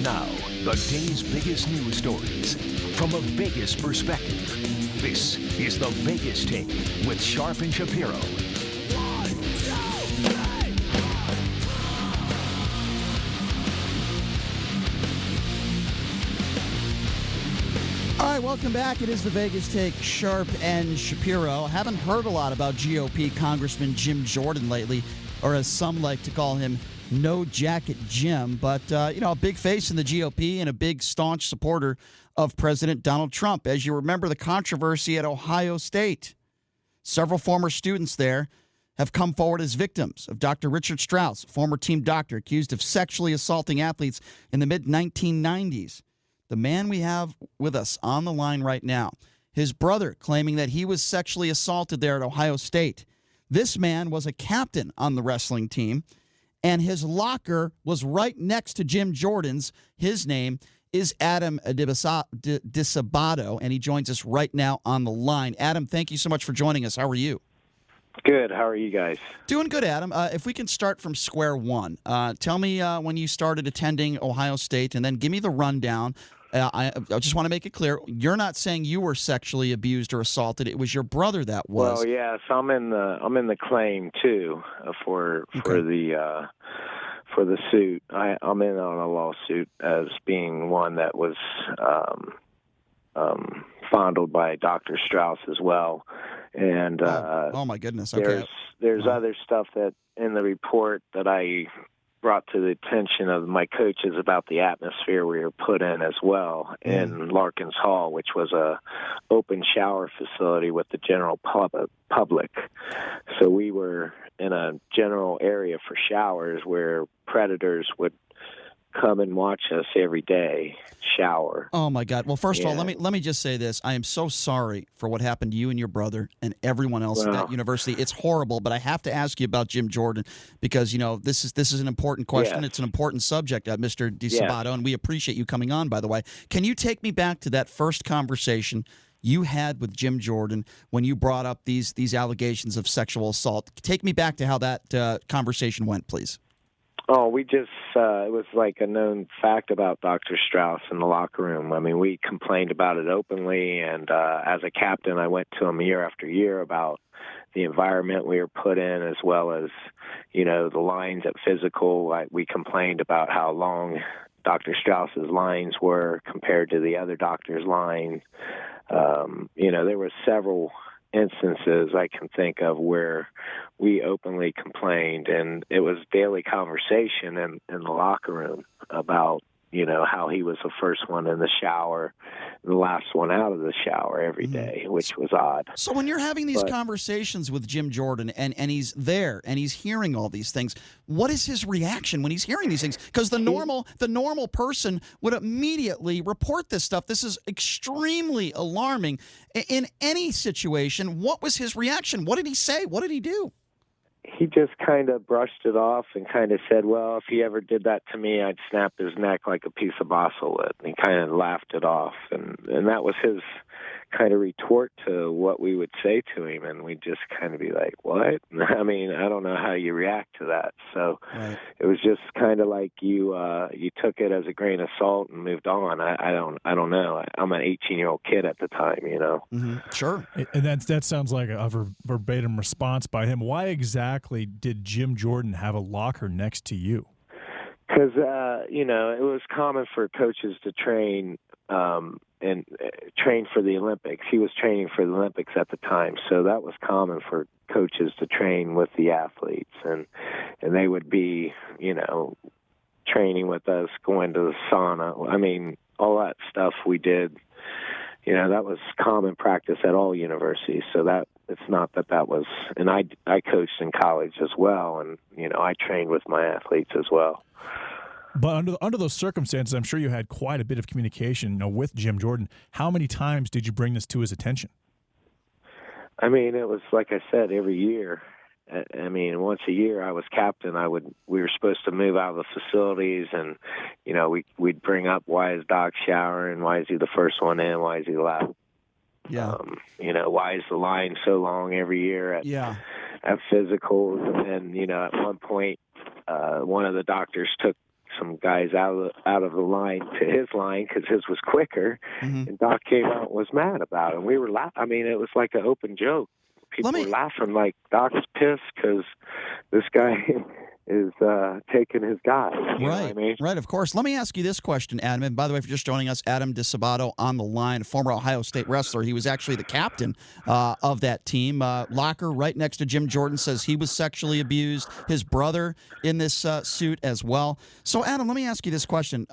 Now, the day's biggest news stories from a Vegas perspective. This is the Vegas Take with Sharp and Shapiro. All right, welcome back. It is the Vegas Take, Sharp and Shapiro. Haven't heard a lot about GOP Congressman Jim Jordan lately, or as some like to call him, No Jacket Jim. But, a big face in the GOP and a big staunch supporter of President Donald Trump. As you remember the controversy at Ohio State, several former students there have come forward as victims of Dr. Richard Strauss, former team doctor accused of sexually assaulting athletes in the mid-1990s. The man we have with us on the line right now, his brother claiming that he was sexually assaulted there at Ohio State. This man was a captain on the wrestling team, and his locker was right next to Jim Jordan's. His name is Adam DiSabato, and he joins us right now on the line. Adam, thank you so much for joining us. How are you? Good. How are you guys? Doing good, Adam. If we can start from square one, tell me when you started attending Ohio State, and then give me the rundown. I just want to make it clear, you're not saying you were sexually abused or assaulted. It was your brother that was. Well, yes, I'm in the claim too for the suit. I'm in on a lawsuit as being one that was fondled by Dr. Strauss as well. And oh my goodness! Okay. There's other stuff that in the report that I brought to the attention of my coaches about the atmosphere we were put in as well in Larkins Hall, which was a open shower facility with the general public. So we were in a general area for showers where predators would come and watch us every day shower. Oh my God! Well, first of all, let me just say this: I am so sorry for what happened to you and your brother and everyone else at that university. It's horrible, but I have to ask you about Jim Jordan because this is an important question. Yes. It's an important subject, Mr. DiSabato, and we appreciate you coming on. By the way, can you take me back to that first conversation you had with Jim Jordan when you brought up these allegations of sexual assault? Take me back to how that conversation went, please. Oh, we just, it was like a known fact about Dr. Strauss in the locker room. I mean, we complained about it openly, and as a captain, I went to him year after year about the environment we were put in, as well as, the lines at physical. We complained about how long Dr. Strauss's lines were compared to the other doctor's line. There were several instances I can think of where we openly complained, and it was daily conversation in the locker room about, how he was the first one in the shower, the last one out of the shower every day, which was odd. So when you're having these conversations with Jim Jordan and he's there and he's hearing all these things, what is his reaction when he's hearing these things? Because the normal person would immediately report this stuff. This is extremely alarming. In any situation, what was his reaction? What did he say? What did he do? He just kind of brushed it off and kind of said, well, if he ever did that to me, I'd snap his neck like a piece of balsa wood. And he kind of laughed it off. And that was his kind of retort to what we would say to him. And we'd just kind of be like, what? I mean, I don't know how you react to that. So It was just kind of like you took it as a grain of salt and moved on. I don't know. I'm an 18-year-old kid at the time, Mm-hmm. Sure. And that sounds like a verbatim response by him. Why exactly did Jim Jordan have a locker next to you? Because, it was common for coaches to train and train for the Olympics. He was training for the Olympics at the time, so that was common for coaches to train with the athletes, and they would be, training with us, going to the sauna. I mean, all that stuff we did, that was common practice at all universities. So that it's not that was, and I coached in college as well, and I trained with my athletes as well. But under those circumstances, I'm sure you had quite a bit of communication, with Jim Jordan. How many times did you bring this to his attention? I mean, it was like I said, every year. I mean, once a year I was captain. We were supposed to move out of the facilities, and we'd bring up, why is Doc showering? Why is he the first one in? Why is he left? Yeah. Why is the line so long every year at physicals? And then at one point, one of the doctors took some guys out of the line to his line because his was quicker. Mm-hmm. And Doc came out and was mad about it. And we were laughing. I mean, it was like an open joke. People were laughing like Doc's pissed because this guy is taking his guy. You know what I mean? Right, of course. Let me ask you this question, Adam. And by the way, if you're just joining us, Adam DiSabato on the line, former Ohio State wrestler. He was actually the captain of that team. Locker right next to Jim Jordan says he was sexually abused. His brother in this suit as well. So, Adam, let me ask you this question.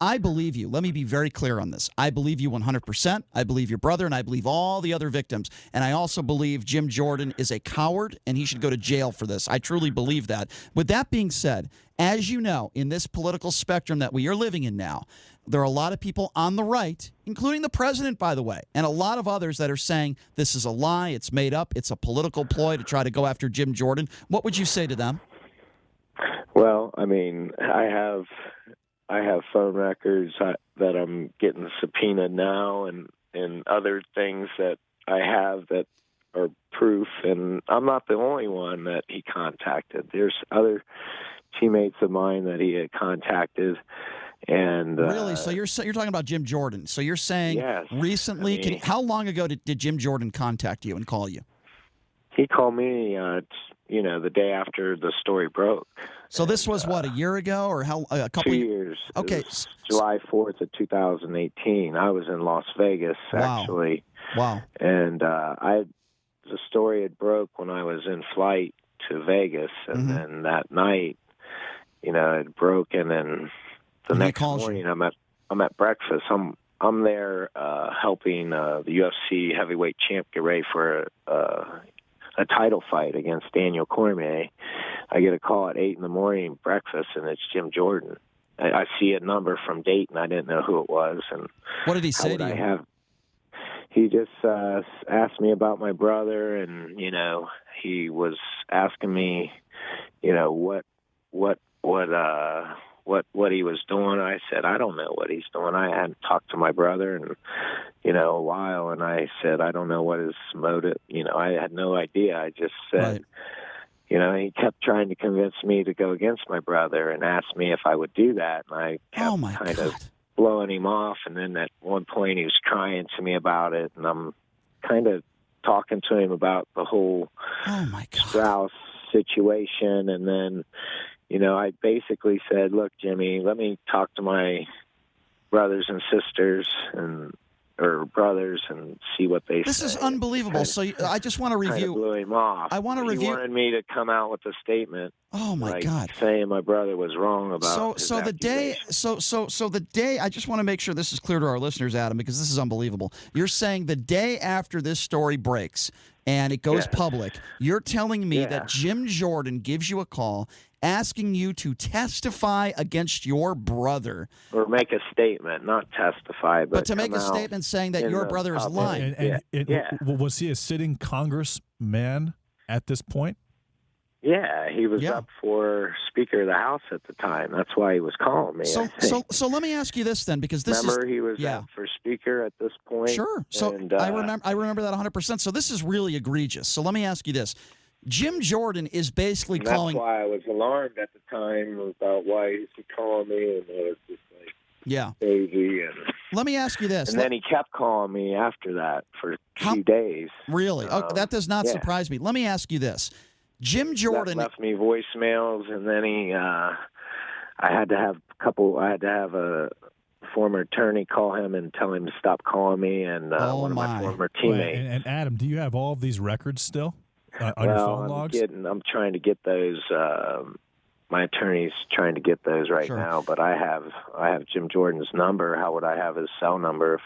I believe you. Let me be very clear on this. I believe you 100%. I believe your brother, and I believe all the other victims. And I also believe Jim Jordan is a coward, and he should go to jail for this. I truly believe that. With that being said, as you know, in this political spectrum that we are living in now, there are a lot of people on the right, including the president, by the way, and a lot of others that are saying this is a lie, it's made up, it's a political ploy to try to go after Jim Jordan. What would you say to them? Well, I mean, I have phone records that I'm getting subpoenaed now, and other things that I have that are proof. And I'm not the only one that he contacted. There's other teammates of mine that he had contacted. And really, so you're talking about Jim Jordan. So you're saying yes, recently? I mean, How long ago did Jim Jordan contact you and call you? He called me, the day after the story broke. So this was what, a year ago, or how? A couple 2 years. Okay, It was July 4th of 2018. I was in Las Vegas actually. Wow. And the story had broke when I was in flight to Vegas, and then that night, it broke, and then the next morning I'm at breakfast. I'm there helping the UFC heavyweight champ get ready for a title fight against Daniel Cormier. I get a call at 8 in breakfast, and it's Jim Jordan. I see a number from Dayton. I didn't know who it was. And what did he say to you? He just asked me about my brother, and he was asking me, what he was doing. I said, I don't know what he's doing. I hadn't talked to my brother in, a while, and I said, I don't know what his motive. I had no idea. I just said, he kept trying to convince me to go against my brother and asked me if I would do that, and I kept of blowing him off. And then at one point he was crying to me about it, and I'm kind of talking to him about the whole Strauss situation, and then I basically said, look, Jimmy, let me talk to my brothers and sisters or brothers and see what they say. This is unbelievable. So I just want to review. Kind of blew him off. I want to review. He wanted me to come out with a statement. Oh my God! Saying my brother was wrong about. So the day. So the day. I just want to make sure this is clear to our listeners, Adam, because this is unbelievable. You're saying the day after this story breaks and it goes public, you're telling me that Jim Jordan gives you a call asking you to testify against your brother. Or make a statement, not testify, but to make a statement saying that your brother is lying. Was he a sitting congressman at this point? Yeah, he was up for Speaker of the House at the time. That's why he was calling me. So let me ask you this then, because this remember he was up for Speaker at this point. Sure. So I remember that 100%. So this is really egregious. So let me ask you this. Jim Jordan is basically calling. That's why I was alarmed at the time about why he was calling me, and it was just like crazy. And let me ask you this. And then he kept calling me after that for a few days. Really? That does not surprise me. Let me ask you this. Jim Jordan left me voicemails, and then I had to have a former attorney call him and tell him to stop calling me, and one of my former teammates. And Adam, do you have all of these records still on your phone logs? I'm trying to get those. My attorney's trying to get those right now, but I have Jim Jordan's number. How would I have his cell number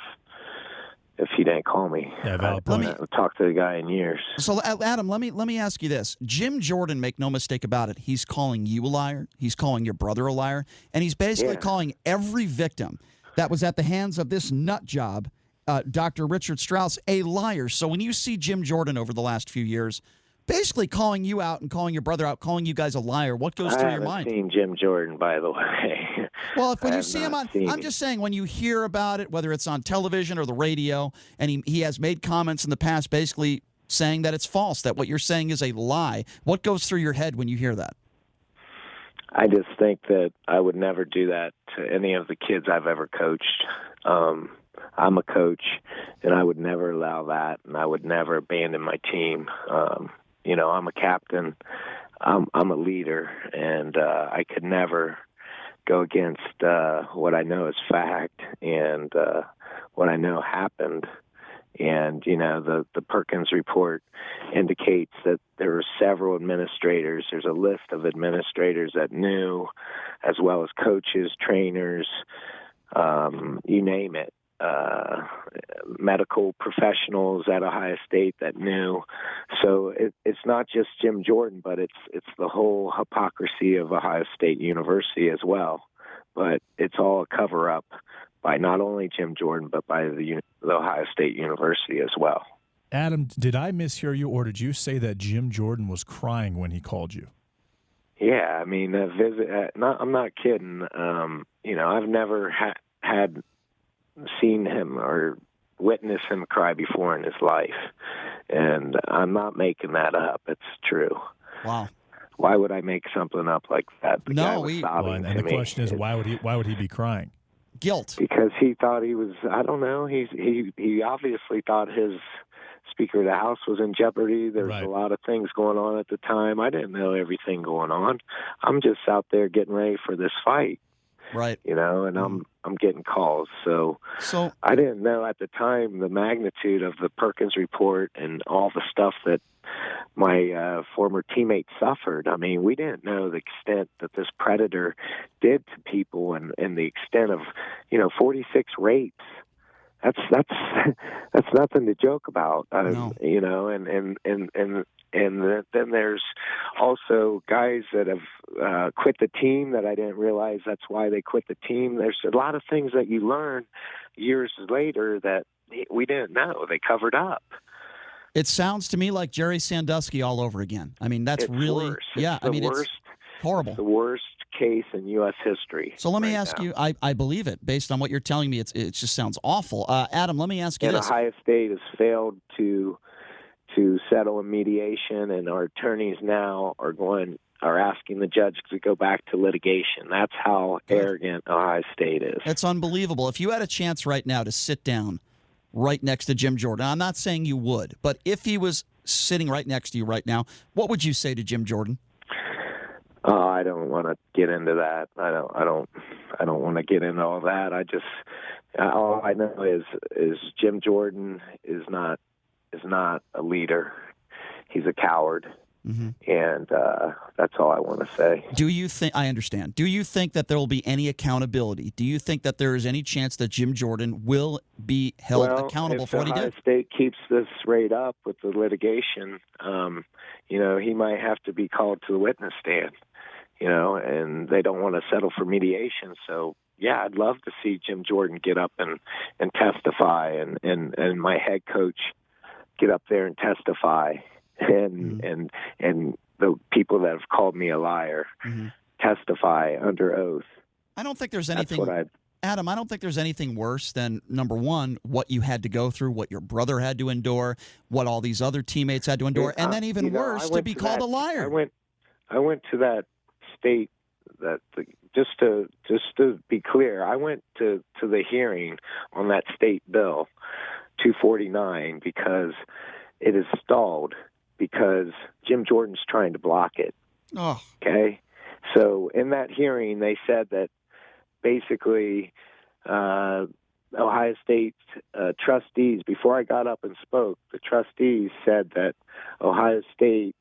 if he didn't call me? I haven't talked to the guy in years. So, Adam, let me ask you this. Jim Jordan, make no mistake about it, he's calling you a liar, he's calling your brother a liar, and he's basically calling every victim that was at the hands of this nut job, Dr. Richard Strauss, a liar. So when you see Jim Jordan over the last few years basically calling you out and calling your brother out, calling you guys a liar, what goes through your mind? I haven't seen Jim Jordan, by the way. Well, when you see him I'm just saying, when you hear about it, whether it's on television or the radio, and he has made comments in the past basically saying that it's false, that what you're saying is a lie, what goes through your head when you hear that? I just think that I would never do that to any of the kids I've ever coached. I'm a coach, and I would never allow that, and I would never abandon my team. I'm a captain. I'm a leader, and I could never go against what I know is fact and what I know happened. And, the Perkins report indicates that there were several administrators. There's a list of administrators that knew, as well as coaches, trainers, you name it, medical professionals at Ohio State that knew. So it's not just Jim Jordan, but it's the whole hypocrisy of Ohio State University as well. But it's all a cover-up by not only Jim Jordan, but by the Ohio State University as well. Adam, did I mishear you, or did you say that Jim Jordan was crying when he called you? Yeah, I mean, I'm not kidding. I've never had seen him or witnessed him cry before in his life, and I'm not making that up. It's true. Wow. Why would I make something up like that? The guy was sobbing and to the me. question is, why would he be crying? Guilt. Because he thought he was, I don't know, he obviously thought his Speaker of the House was in jeopardy. There's Right. a lot of things going on at the time. I didn't know everything going on. I'm just out there getting ready for this fight. Right. And I'm getting calls. So I didn't know at the time the magnitude of the Perkins report and all the stuff that my former teammates suffered. I mean, we didn't know the extent that this predator did to people and the extent of, 46 rapes. That's nothing to joke about. No. And then there's also guys that have quit the team that I didn't realize that's why they quit the team. There's a lot of things that you learn years later that we didn't know. They covered up. It sounds to me like Jerry Sandusky all over again. I mean, that's It's really worse. yeah. I mean, it's it's horrible. It's the worst case in U.S. history. So let me ask you. I believe it based on what you're telling me. It just sounds awful. Adam, let me ask you And this. Ohio State has failed to settle in mediation, and our attorneys now are asking the judge to go back to litigation. That's how arrogant Ohio State is. It's unbelievable. If you had a chance right now to sit down right next to Jim Jordan, I'm not saying you would, but if he was sitting right next to you right now, what would you say to Jim Jordan? I don't want to get into that. I don't want to get into all that. All I know is Jim Jordan is not a leader. He's a coward. Mm-hmm. And that's all I want to say. Do you think? I understand. Do you think that there will be any accountability? Do you think that there is any chance that Jim Jordan will be held accountable for what he did? If Ohio State keeps this rate up with the litigation, he might have to be called to the witness stand. And they don't want to settle for mediation. So, yeah, I'd love to see Jim Jordan get up and testify, and my head coach get up there and testify, and the people that have called me a liar testify under oath. I don't think there's anything. That's what Adam, I don't think there's anything worse than, number one, what you had to go through, what your brother had to endure, what all these other teammates had to endure, and then even worse, to be called a liar. I went to that state just to be clear, I went to the hearing on that state bill 249 because it is stalled because Jim Jordan's trying to block it. Oh. Okay? So in that hearing, they said that basically Ohio State trustees, before I got up and spoke, the trustees said that Ohio State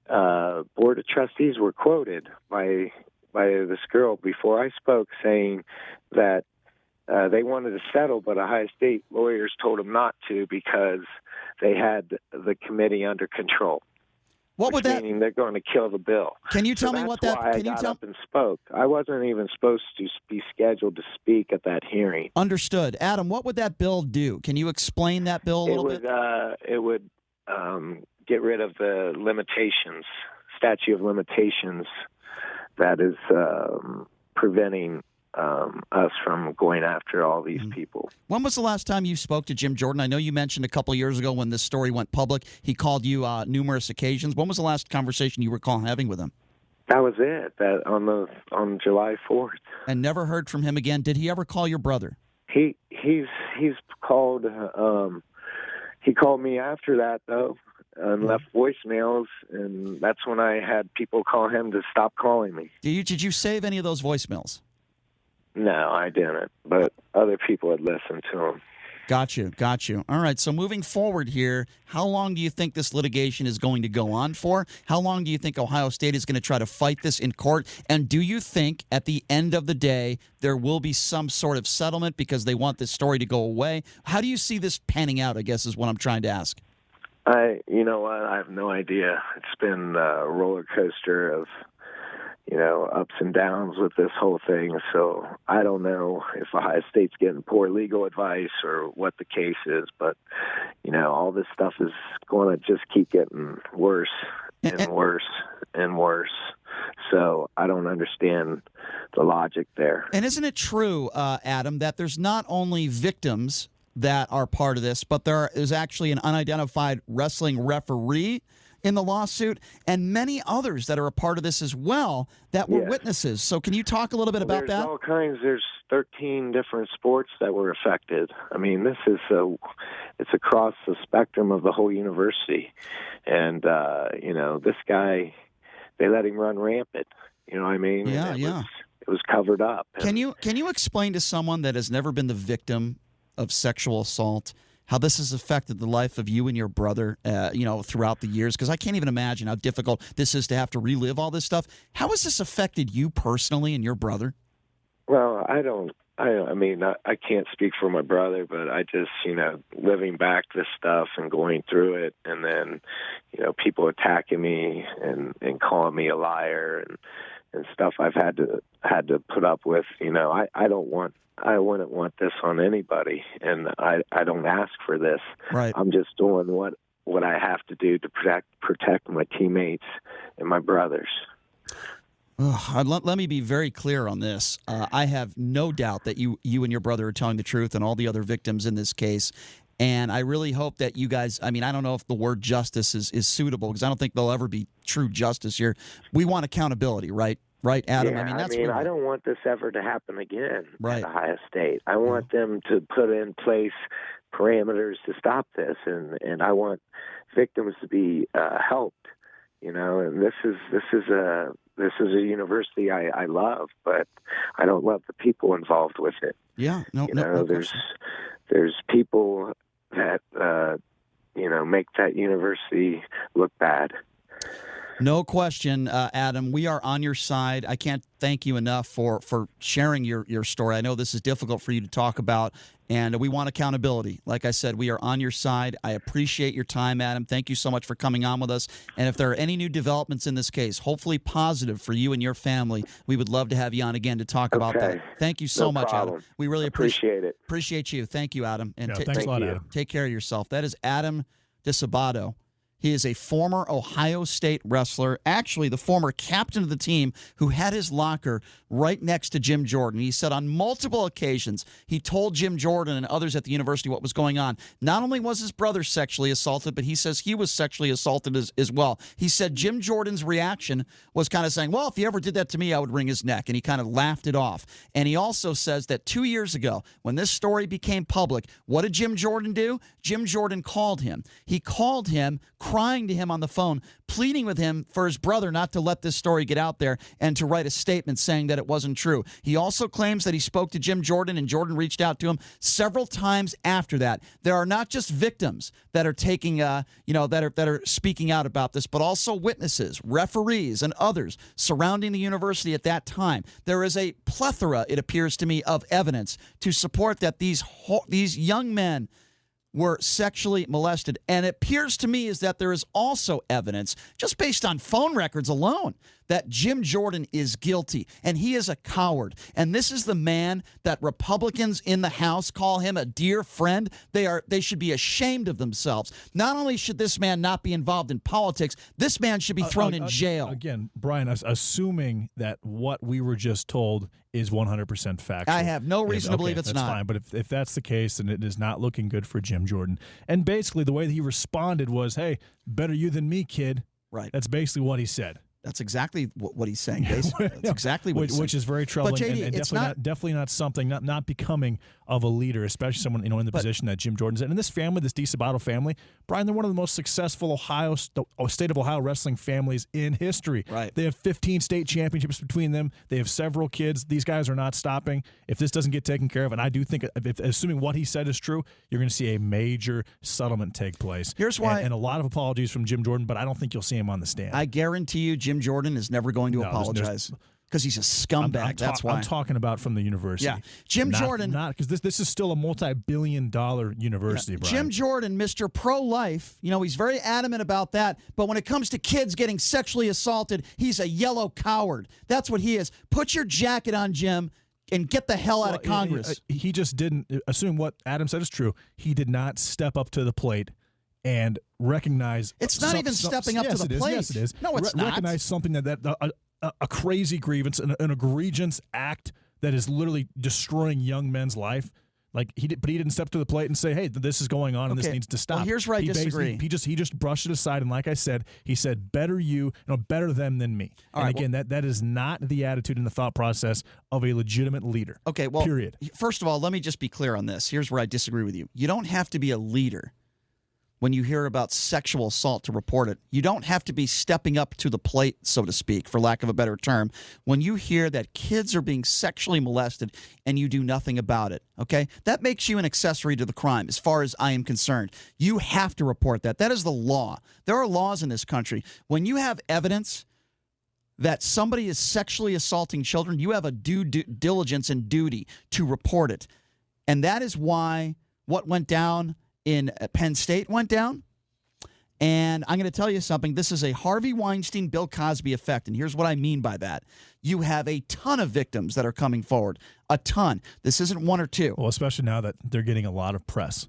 Board of Trustees were quoted by this girl before I spoke saying that they wanted to settle, but Ohio State lawyers told them not to because they had the committee under control. What would that meaning they're going to kill the bill. Can you tell me what that? Can you got up and spoke. I wasn't even supposed to be scheduled to speak at that hearing. Understood, Adam. What would that bill do? Can you explain that bill a little bit? It would get rid of the statute of limitations that is preventing us from going after all these people. When was the last time you spoke to Jim Jordan? I know you mentioned a couple of years ago when this story went public, he called you numerous occasions. When was the last conversation you recall having with him? That was it. That on July 4th. And never heard from him again. Did he ever call your brother? He's called. He called me after that though, and left voicemails, and that's when I had people call him to stop calling me. Did you save any of those voicemails? No, I didn't, but other people had listened to them. Got you. All right, so moving forward here, how long do you think this litigation is going to go on for? How long do you think Ohio State is going to try to fight this in court? And do you think at the end of the day there will be some sort of settlement because they want this story to go away? How do you see this panning out, I guess, is what I'm trying to ask. You know what? I have no idea. It's been a roller coaster of, ups and downs with this whole thing. So I don't know if Ohio State's getting poor legal advice or what the case is, but, all this stuff is going to just keep getting worse and worse and worse. So I don't understand the logic there. And isn't it true, Adam, that there's not only victims that are part of this, but there is actually an unidentified wrestling referee in the lawsuit and many others that are a part of this as well that were witnesses. So can you talk a little bit about that? All kinds. There's 13 different sports that were affected. I mean, this is it's across the spectrum of the whole university. And, this guy, they let him run rampant. You know what I mean? Yeah. It was covered up. Can you explain to someone that has never been the victim of sexual assault how this has affected the life of you and your brother, throughout the years? Because I can't even imagine how difficult this is to have to relive all this stuff. How has this affected you personally and your brother? Well, I can't speak for my brother, but I just, living back this stuff and going through it, and then, people attacking me and calling me a liar and stuff I've had to put up with. I wouldn't want this on anybody, and I don't ask for this. Right. I'm just doing what I have to do to protect my teammates and my brothers. Let me be very clear on this. I have no doubt that you and your brother are telling the truth and all the other victims in this case. And I really hope that you guys, I don't know if the word justice is suitable because I don't think there'll ever be true justice here. We want accountability, right? Right, Adam? Yeah, I don't want this ever to happen again at Ohio State. I want them to put in place parameters to stop this, and I want victims to be helped. And this is a university I love, but I don't love the people involved with it. Yeah, no. There's people that make that university look bad. No question, Adam. We are on your side. I can't thank you enough for sharing your story. I know this is difficult for you to talk about, and we want accountability. Like I said, we are on your side. I appreciate your time, Adam. Thank you so much for coming on with us. And if there are any new developments in this case, hopefully positive for you and your family, we would love to have you on again to talk about that. Thank you so much, problem. Adam. We really appreciate it. Appreciate you. Thank you, Adam. And thanks a lot, Adam. Take care of yourself. That is Adam DiSabato. He is a former Ohio State wrestler, actually the former captain of the team who had his locker right next to Jim Jordan. He said on multiple occasions he told Jim Jordan and others at the university what was going on. Not only was his brother sexually assaulted, but he says he was sexually assaulted as well. He said Jim Jordan's reaction was kind of saying, well, if he ever did that to me, I would wring his neck, and he kind of laughed it off. And he also says that 2 years ago, when this story became public, what did Jim Jordan do? Jim Jordan called him. He called him, crying to him on the phone, pleading with him for his brother not to let this story get out there and to write a statement saying that it wasn't true. He also claims that he spoke to Jim Jordan and Jordan reached out to him several times after that. There are not just victims that are taking, that are speaking out about this, but also witnesses, referees, and others surrounding the university at that time. There is a plethora, it appears to me, of evidence to support that these young men were sexually molested. And it appears to me is that there is also evidence, just based on phone records alone, that Jim Jordan is guilty, and he is a coward. And this is the man that Republicans in the House call him a dear friend. They should be ashamed of themselves. Not only should this man not be involved in politics, this man should be thrown in jail. Again, Brian, assuming that what we were just told is 100% factual. I have no reason to believe it's that's not. Fine, but if that's the case, then it is not looking good for Jim Jordan. And basically the way that he responded was, hey, better you than me, kid. Right. That's basically what he said. That's exactly what he's saying. Basically, that's exactly what he's saying. Which is very troubling, But JD, and it's definitely not something, not becoming of a leader, especially someone in the position that Jim Jordan's in. And this family, this DiSabato family, Brian, they're one of the most successful state of Ohio wrestling families in history. Right. They have 15 state championships between them. They have several kids. These guys are not stopping. If this doesn't get taken care of, and I do think, assuming what he said is true, you're going to see a major settlement take place. Here's why, and a lot of apologies from Jim Jordan, but I don't think you'll see him on the stand. I guarantee you, Jim Jordan is never going to apologize because he's a scumbag. That's why. I'm talking about from the university. Yeah, Jim Jordan. Not because this is still a multi-billion-dollar university. Brian. Jim Jordan, Mr. Pro-Life. He's very adamant about that. But when it comes to kids getting sexually assaulted, he's a yellow coward. That's what he is. Put your jacket on, Jim, and get the hell out of Congress. He just didn't assume what Adam said is true. He did not step up to the plate and recognize it's not even stepping up to the plate. Yes, it is. No, it's not. Recognize something that a crazy grievance, an egregious act that is literally destroying young men's life. But he didn't step to the plate and say, "Hey, this is going on and this needs to stop." Well, here's where I disagree. He just brushed it aside, and like I said, he said, "Better better them than me." That is not the attitude and the thought process of a legitimate leader. Okay, well, period. First of all, let me just be clear on this. Here's where I disagree with you. You don't have to be a leader when you hear about sexual assault to report it. You don't have to be stepping up to the plate, so to speak, for lack of a better term, when you hear that kids are being sexually molested and you do nothing about it, okay? That makes you an accessory to the crime as far as I am concerned. You have to report that. That is the law. There are laws in this country. When you have evidence that somebody is sexually assaulting children, you have a due diligence and duty to report it. And that is why what went down in Penn State went down. And I'm going to tell you something. This is a Harvey Weinstein, Bill Cosby effect. And here's what I mean by that. You have a ton of victims that are coming forward. A ton. This isn't one or two. Well, especially now that they're getting a lot of press.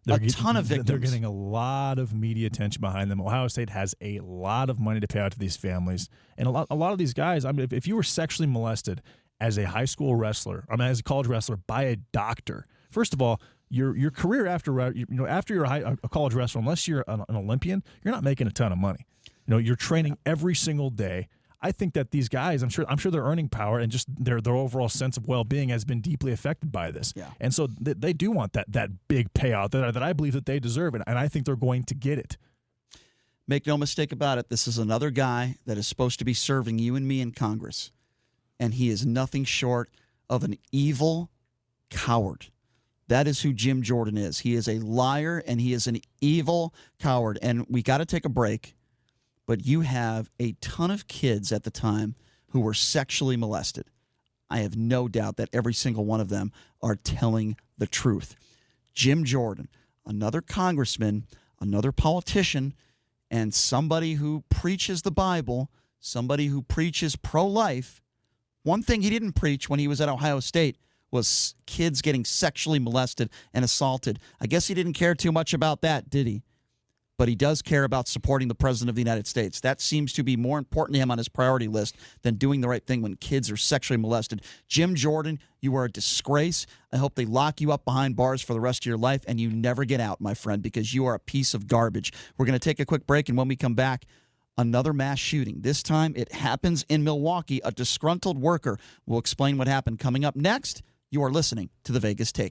A ton of victims. They're getting a lot of media attention behind them. Ohio State has a lot of money to pay out to these families. And a lot of these guys, I mean, if you were sexually molested as a high school wrestler, as a college wrestler by a doctor, first of all, your career after you're a college wrestler, unless you're an Olympian, you're not making a ton of money. You're training every single day. I think that these guys, I'm sure their earning power and just their overall sense of well-being has been deeply affected by this. Yeah. And so they do want that big payout that I believe that they deserve, and I think they're going to get it. Make no mistake about it. This is another guy that is supposed to be serving you and me in Congress, and he is nothing short of an evil coward. That is who Jim Jordan is. He is a liar, and he is an evil coward. And we got to take a break, but you have a ton of kids at the time who were sexually molested. I have no doubt that every single one of them are telling the truth. Jim Jordan, another congressman, another politician, and somebody who preaches the Bible, somebody who preaches pro-life. One thing he didn't preach when he was at Ohio State was kids getting sexually molested and assaulted. I guess he didn't care too much about that, did he? But he does care about supporting the President of the United States. That seems to be more important to him on his priority list than doing the right thing when kids are sexually molested. Jim Jordan, you are a disgrace. I hope they lock you up behind bars for the rest of your life and you never get out, my friend, because you are a piece of garbage. We're going to take a quick break, and when we come back, another mass shooting. This time it happens in Milwaukee. A disgruntled worker will explain what happened. Coming up next, you are listening to The Vegas Take.